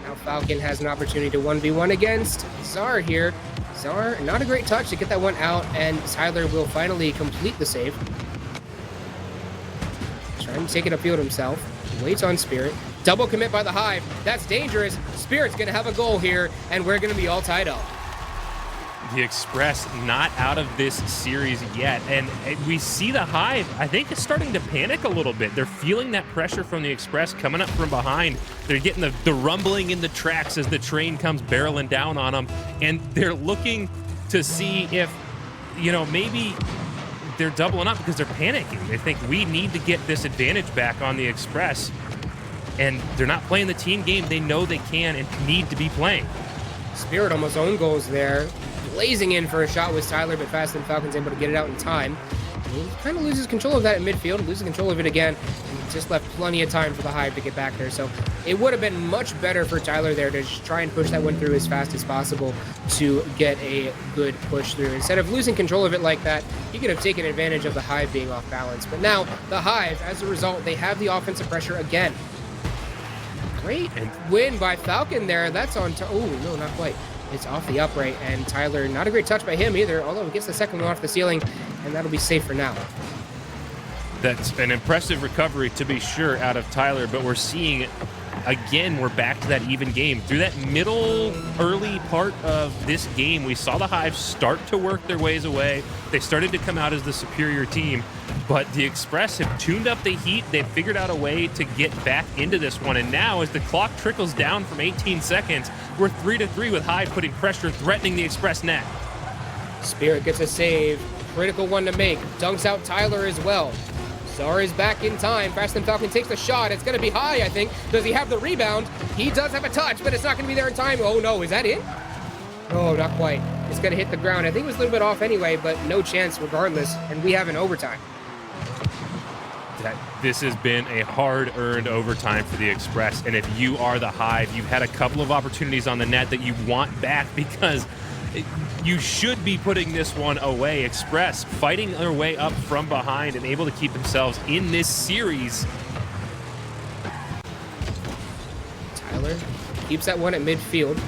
[SPEAKER 2] Now Falcon has an opportunity to 1v1 against Zar here. Zar, not a great touch to get that one out, and Tyler will finally complete the save. Trying to take it upfield himself. Waits on Spirit. Double commit by the Hive. That's dangerous. Spirit's going to have a goal here, and we're going to be all tied up.
[SPEAKER 1] The Express not out of this series yet, and we see the Hive, I think, is starting to panic a little bit. They're feeling that pressure from the Express coming up from behind. They're getting the rumbling in the tracks as the train comes barreling down on them, and they're looking to see if, you know, maybe they're doubling up because they're panicking. They think we need to get this advantage back on the Express, and they're not playing the team game they know they can and need to be playing.
[SPEAKER 2] Spirit almost own goals there. Blazing in for a shot with Tyler, but Fast and Falcon's able to get it out in time. he kind of loses control of that in midfield, loses control of it again, and just left plenty of time for the Hive to get back there. So it would have been much better for Tyler there to just try and push that one through as fast as possible to get a good push through. Instead of losing control of it like that, he could have taken advantage of the Hive being off balance. But now the Hive, as a result, they have the offensive pressure again. Great win by Falcon there. That's on. Oh, no, not quite. It's off the upright, and Tyler, not a great touch by him either, although he gets the second one off the ceiling, and that'll be safe for now.
[SPEAKER 1] That's an impressive recovery, to be sure, out of Tyler, but we're seeing, again, we're back to that even game. Through that early part of this game, we saw the Hive start to work their ways away. They started to come out as the superior team, but the Express have tuned up the heat. They've figured out a way to get back into this one, and now as the clock trickles down from 18 seconds, we're 3-3 with Hive putting pressure, threatening the Express net.
[SPEAKER 2] Spirit gets a save, critical one to make, dunks out Tyler as well. Zar is back in time. Faster Than Falcon takes the shot. It's going to be high, I think. Does he have the rebound? He does have a touch, but it's not going to be there in time. Oh, no. Is that it? Oh, not quite. It's going to hit the ground. I think it was a little bit off anyway, but no chance regardless. And we have an overtime.
[SPEAKER 1] This has been a hard-earned overtime for the Express. And if you are the Hive, you've had a couple of opportunities on the net that you want back because you should be putting this one away. Express fighting their way up from behind and able to keep themselves in this series.
[SPEAKER 2] Tyler keeps that one at midfield.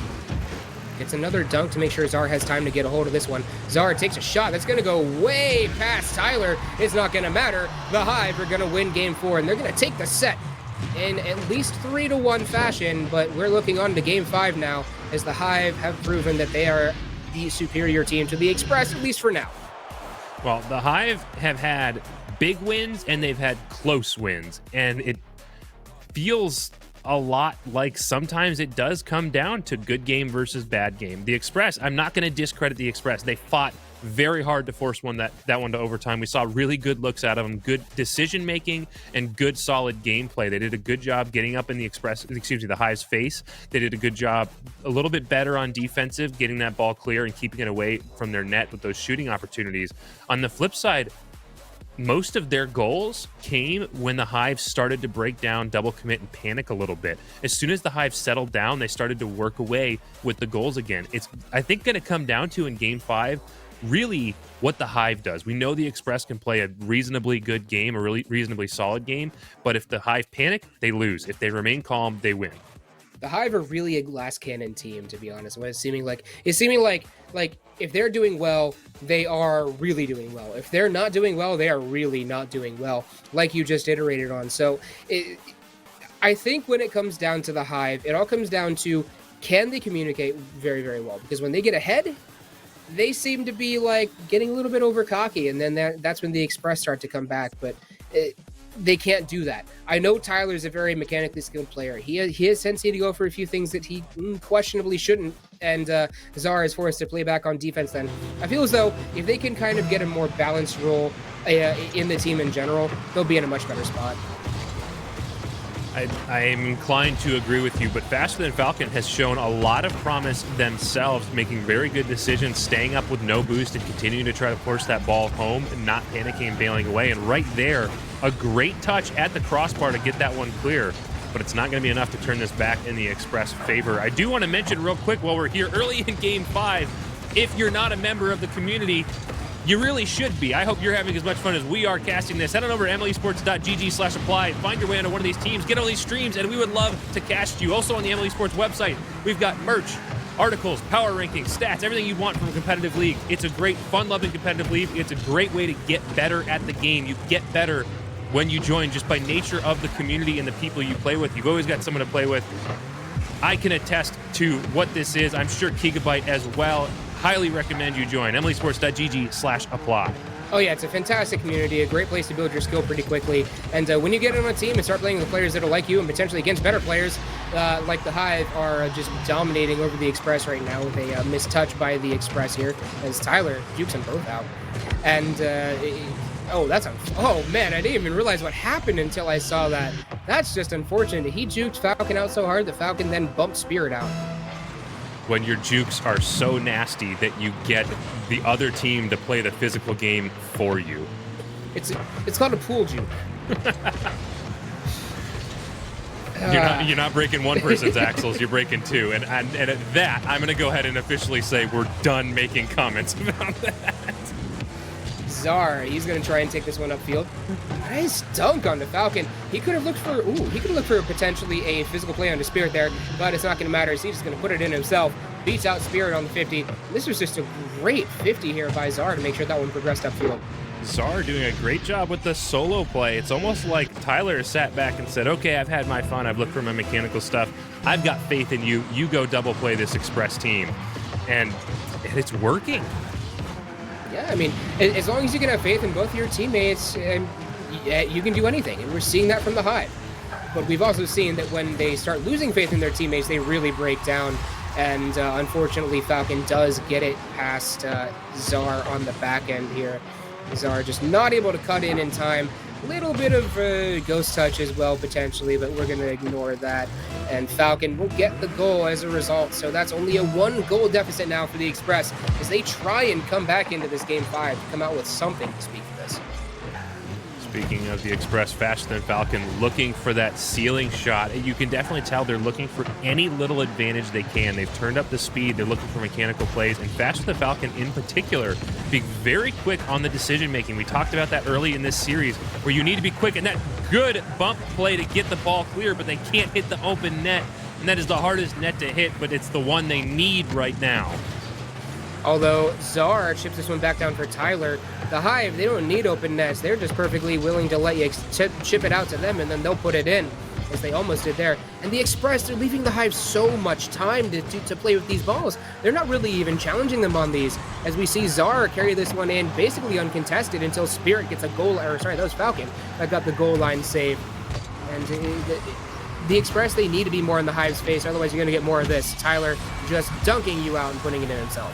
[SPEAKER 2] Gets another dunk to make sure Zar has time to get a hold of this one. Zar takes a shot. That's going to go way past Tyler. It's not going to matter. The Hive are going to win game 4, and they're going to take the set in at least 3-1 fashion, but we're looking on to game 5 now as the Hive have proven that they are the superior team to the Express, at least for now.
[SPEAKER 1] Well, the Hive have had big wins and they've had close wins, and it feels a lot like sometimes it does come down to good game versus bad game. The Express, I'm not going to discredit the Express. They fought very hard to force that one to overtime. We saw really good looks out of them, good decision making, and good solid gameplay. They did a good job getting up in the Hive's face. They did a good job, a little bit better on defensive, getting that ball clear and keeping it away from their net with those shooting opportunities. On the flip side, most of their goals came when the Hive started to break down, double commit, and panic a little bit. As soon as the Hive settled down, they started to work away with the goals again. It's, I think, going to come down to, in Game 5, really what the Hive does. We know the Express can play a reasonably good game, a really reasonably solid game, but if the Hive panic, they lose. If they remain calm, they win.
[SPEAKER 2] The Hive are really a glass cannon team, to be honest. What it's seeming like if they're doing well, they are really doing well. If they're not doing well, they are really not doing well, like you just iterated on. So I think when it comes down to the Hive, it all comes down to, can they communicate very, very well? Because when they get ahead, they seem to be like getting a little bit over cocky, and then that's when the Express start to come back. But they can't do that. I know Tyler's a very mechanically skilled player. He has tendency to go for a few things that he questionably shouldn't, and Zara is forced to play back on defense then. I feel as though if they can kind of get a more balanced role in the team in general, they'll be in a much better spot.
[SPEAKER 1] I'm inclined to agree with you, but Faster Than Falcon has shown a lot of promise themselves, making very good decisions, staying up with no boost and continuing to try to force that ball home and not panicking and bailing away. And right there, a great touch at the crossbar to get that one clear, but it's not going to be enough to turn this back in the Express favor. I do want to mention real quick while we're here early in Game 5, if you're not a member of the community, you really should be. I hope you're having as much fun as we are casting this. Head on over to mlesports.gg/apply. Find your way onto one of these teams. Get on these streams, and we would love to cast you. Also on the MLE Sports website, we've got merch, articles, power rankings, stats, everything you want from a competitive league. It's a great, fun-loving competitive league. It's a great way to get better at the game. You get better when you join just by nature of the community and the people you play with. You've always got someone to play with. I can attest to what this is. I'm sure Gigabyte as well. Highly recommend you join. mlesports.gg/apply.
[SPEAKER 2] Oh yeah, it's a fantastic community, a great place to build your skill pretty quickly. And when you get on a team and start playing with players that are like you and potentially against better players, like the Hive are just dominating over the Express right now with a missed touch by the Express here, as Tyler jukes them both out. And oh man, I didn't even realize what happened until I saw that. That's just unfortunate. He juked Falcon out so hard that Falcon then bumped Spirit out.
[SPEAKER 1] When your jukes are so nasty that you get the other team to play the physical game for you.
[SPEAKER 2] It's called a pool juke.
[SPEAKER 1] You're not breaking one person's axles, you're breaking two. And at that, I'm going to go ahead and officially say we're done making comments about that.
[SPEAKER 2] Czar, he's going to try and take this one upfield. Nice dunk on the Falcon. He could have looked for potentially a physical play on the Spirit there, but it's not going to matter. He's just going to put it in himself. Beats out Spirit on the 50. This was just a great 50 here by Czar to make sure that one progressed upfield.
[SPEAKER 1] Czar doing a great job with the solo play. It's almost like Tyler sat back and said, okay, I've had my fun. I've looked for my mechanical stuff. I've got faith in you. You go double play this Express team. And it's working.
[SPEAKER 2] Yeah, I mean, as long as you can have faith in both your teammates, you can do anything. And we're seeing that from the Hive. But we've also seen that when they start losing faith in their teammates, they really break down. And unfortunately, Falcon does get it past Czar on the back end here. Czar just not able to cut in time. Little bit of ghost touch as well, potentially, but we're going to ignore that. And Falcon will get the goal as a result. So that's only a 1-goal deficit now for the Express as they try and come back into this Game 5 to come out with something to speak for this.
[SPEAKER 1] Speaking of the Express, faster than Falcon, looking for that ceiling shot. You can definitely tell they're looking for any little advantage they can. They've turned up the speed. They're looking for mechanical plays. And faster than Falcon in particular, being very quick on the decision-making. We talked about that early in this series, where you need to be quick. And that good bump play to get the ball clear, but they can't hit the open net. And that is the hardest net to hit, but it's the one they need right now.
[SPEAKER 2] Although Czar chips this one back down for Tyler, the Hive, they don't need open nets. They're just perfectly willing to let you chip it out to them, and then they'll put it in, as they almost did there. And the Express, they're leaving the Hive so much time to play with these balls. They're not really even challenging them on these, as we see Czar carry this one in basically uncontested until Spirit gets a goal, or sorry, that was Falcon that got the goal line save. And the Express, they need to be more in the Hive's face, otherwise you're going to get more of this. Tyler just dunking you out and putting it in himself.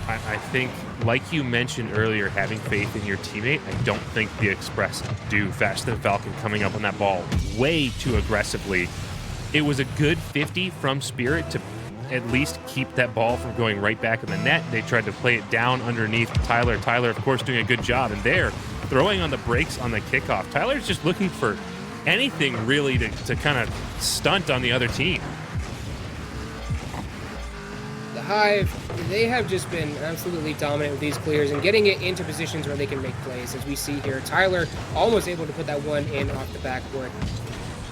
[SPEAKER 1] I think, like you mentioned earlier, having faith in your teammate, I don't think the Express do. Faster than Falcon coming up on that ball way too aggressively. It was a good 50 from Spirit to at least keep that ball from going right back in the net. They tried to play it down underneath Tyler. Tyler, of course, doing a good job. And there, throwing on the brakes on the kickoff. Tyler's just looking for anything really to kind of stunt on the other team.
[SPEAKER 2] Hive, they have just been absolutely dominant with these clears and getting it into positions where they can make plays, as we see here. Tyler almost able to put that one in off the backboard.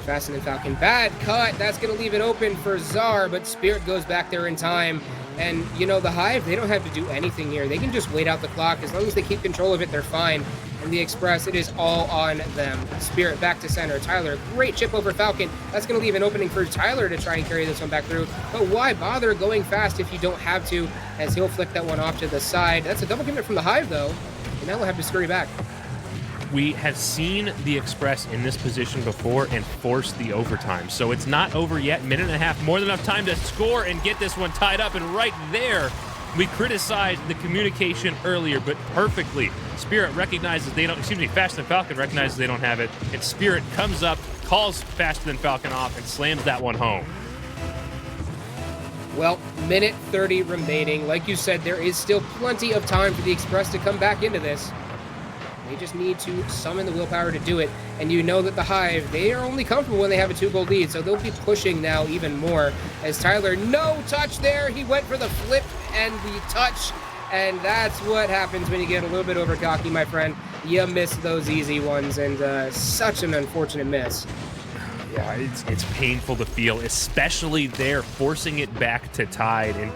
[SPEAKER 2] Faster than Falcon. Bad cut. That's going to leave it open for Czar, but Spirit goes back there in time. And, you know, the Hive, they don't have to do anything here. They can just wait out the clock. As long as they keep control of it, they're fine. And the Express, it is all on them. Spirit back to center. Tyler, great chip over Falcon. That's going to leave an opening for Tyler to try and carry this one back through. But why bother going fast if you don't have to, as he'll flick that one off to the side. That's a double commit from the Hive, though. And now we'll have to scurry back.
[SPEAKER 1] We have seen the Express in this position before and force the overtime. So it's not over yet. Minute and a half, more than enough time to score and get this one tied up. And right there, we criticized the communication earlier, but perfectly. Spirit recognizes they don't, Faster Than Falcon recognizes they don't have it. And Spirit comes up, calls Faster Than Falcon off, and slams that one home.
[SPEAKER 2] Well, minute 30 remaining. Like you said, there is still plenty of time for the Express to come back into this. They just need to summon the willpower to do it. And you know that the Hive, they are only comfortable when they have a 2-goal lead, so they'll be pushing now even more. As Tyler, no touch there. He went for the flip and the touch. And that's what happens when you get a little bit over cocky, my friend. You miss those easy ones, and such an unfortunate miss.
[SPEAKER 1] Yeah, it's painful to feel, especially there, forcing it back to tied. And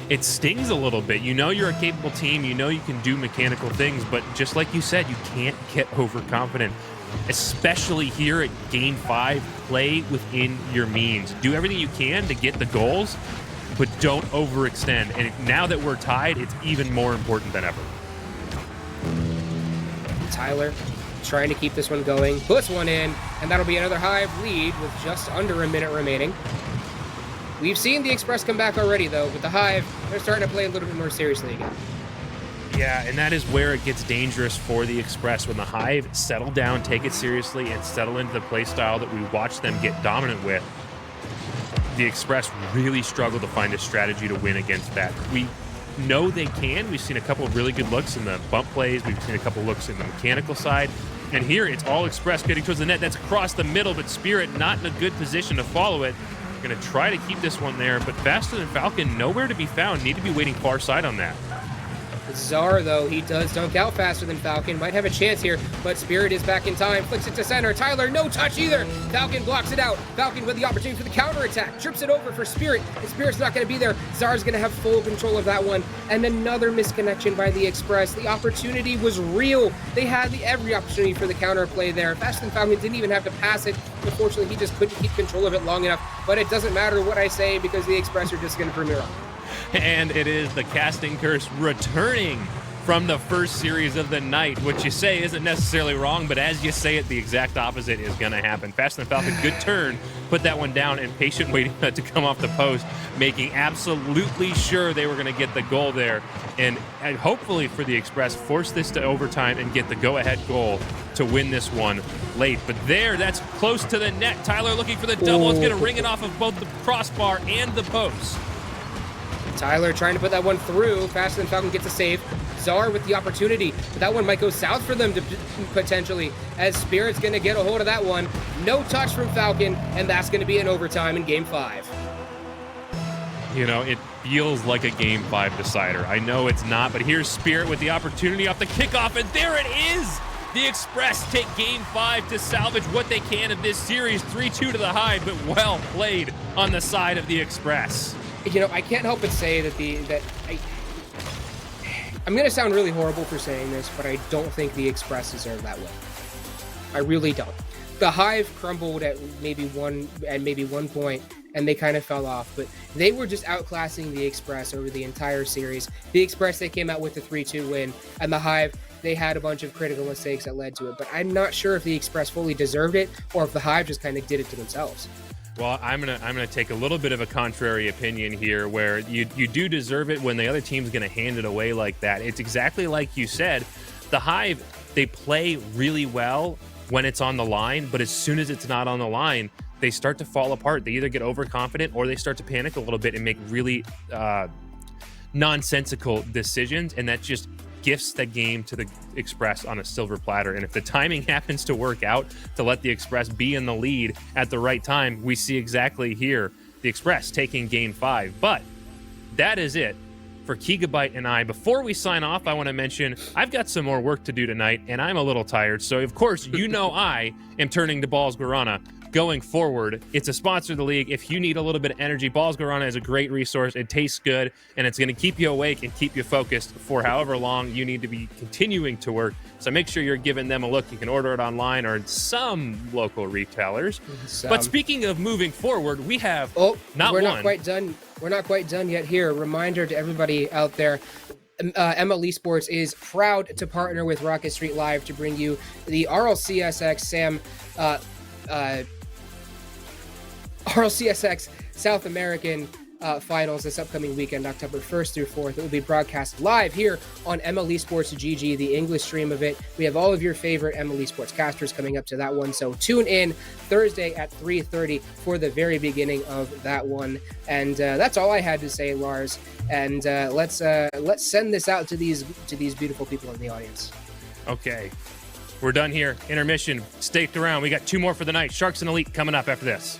[SPEAKER 1] it stings a little bit. You know you're a capable team. You know you can do mechanical things, but just like you said, you can't get overconfident. Especially here at Game 5, play within your means. Do everything you can to get the goals, but don't overextend. And now that we're tied, it's even more important than ever.
[SPEAKER 2] Tyler trying to keep this one going, puts one in, and that'll be another Hive lead with just under a minute remaining. We've seen the Express come back already, though, but the Hive, they're starting to play a little bit more seriously again.
[SPEAKER 1] Yeah, and that is where it gets dangerous for the Express. When the Hive settle down, take it seriously, and settle into the play style that we watch them get dominant with, the Express really struggle to find a strategy to win against that. know they can. We've seen a couple of really good looks in the bump plays. We've seen a couple of looks in the mechanical side. And here it's all Express getting towards the net. That's across the middle, but Spirit not in a good position to follow it. Going to try to keep this one there, but Faster Than Falcon nowhere to be found. Need to be waiting far side on that.
[SPEAKER 2] Czar, though, he does dunk out Faster Than Falcon. Might have a chance here, but Spirit is back in time. Flicks it to center. Tyler, no touch either. Falcon blocks it out. Falcon with the opportunity for the counterattack. Trips it over for Spirit, and Spirit's not going to be there. Czar's going to have full control of that one. And another misconnection by the Express. The opportunity was real. They had every opportunity for the counterplay there. Faster Than Falcon didn't even have to pass it. Unfortunately, he just couldn't keep control of it long enough. But it doesn't matter what I say because the Express are just going to premiere on.
[SPEAKER 1] And it is the casting curse returning from the first series of the night. What you say isn't necessarily wrong, but as you say it, the exact opposite is going to happen. Fast and Falcon, good turn, put that one down, and patient waiting to come off the post, making absolutely sure they were going to get the goal there. And hopefully for the Express, force this to overtime and get the go-ahead goal to win this one late. But there, that's close to the net. Tyler looking for the double. It's going to ring it off of both the crossbar and the post.
[SPEAKER 2] Tyler trying to put that one through. Faster Than Falcon gets a save. Czar with the opportunity. But that one might go south for them potentially, as Spirit's going to get a hold of that one. No touch from Falcon, and that's going to be an overtime in Game 5.
[SPEAKER 1] You know, it feels like a Game 5 decider. I know it's not, but here's Spirit with the opportunity off the kickoff, and there it is! The Express take Game 5 to salvage what they can of this series. 3-2 to the Hive, but well played on the side of the Express.
[SPEAKER 2] You know, I can't help but say that I'm going to sound really horrible for saying this, but I don't think the Express deserve that win. I really don't. The Hive crumbled at maybe one point, and they kind of fell off, but they were just outclassing the Express over the entire series. The Express, they came out with the 3-2 win, and the Hive, they had a bunch of critical mistakes that led to it, but I'm not sure if the Express fully deserved it, or if the Hive just kind of did it to themselves.
[SPEAKER 1] Well, I'm gonna take a little bit of a contrary opinion here, where you do deserve it when the other team's gonna hand it away like that. It's exactly like you said. The Hive, they play really well when it's on the line, but as soon as it's not on the line, they start to fall apart. They either get overconfident or they start to panic a little bit and make really nonsensical decisions, and that just gifts the game to the Express on a silver platter. And if the timing happens to work out to let the Express be in the lead at the right time, we see exactly here the Express taking Game 5. But that is it for Gigabyte and I. Before we sign off, I want to mention I've got some more work to do tonight, and I'm a little tired. So, of course, you know I am turning to Balls Guarana going forward. It's a sponsor of the league. If you need a little bit of energy, Balls Guarana is a great resource. It tastes good, and it's going to keep you awake and keep you focused for however long you need to be continuing to work. So make sure you're giving them a look. You can order it online or in some local retailers. But speaking of moving forward, we have
[SPEAKER 2] we're not quite done. We're not quite done yet here. Reminder to everybody out there, MLE Esports is proud to partner with Rocket Street Live to bring you the RLCSX RLCSX South American finals this upcoming weekend, October 1st through 4th. It will be broadcast live here on MLE Sports GG, the English stream of it. We have all of your favorite MLE Sports casters coming up to that one, so tune in Thursday at 3:30 for the very beginning of that one. And that's all I had to say, Lars. And let's send this out to these beautiful people in the audience.
[SPEAKER 1] Okay, we're done here. Intermission. Stay around. We got 2 more for the night. Sharks and Elite coming up after this.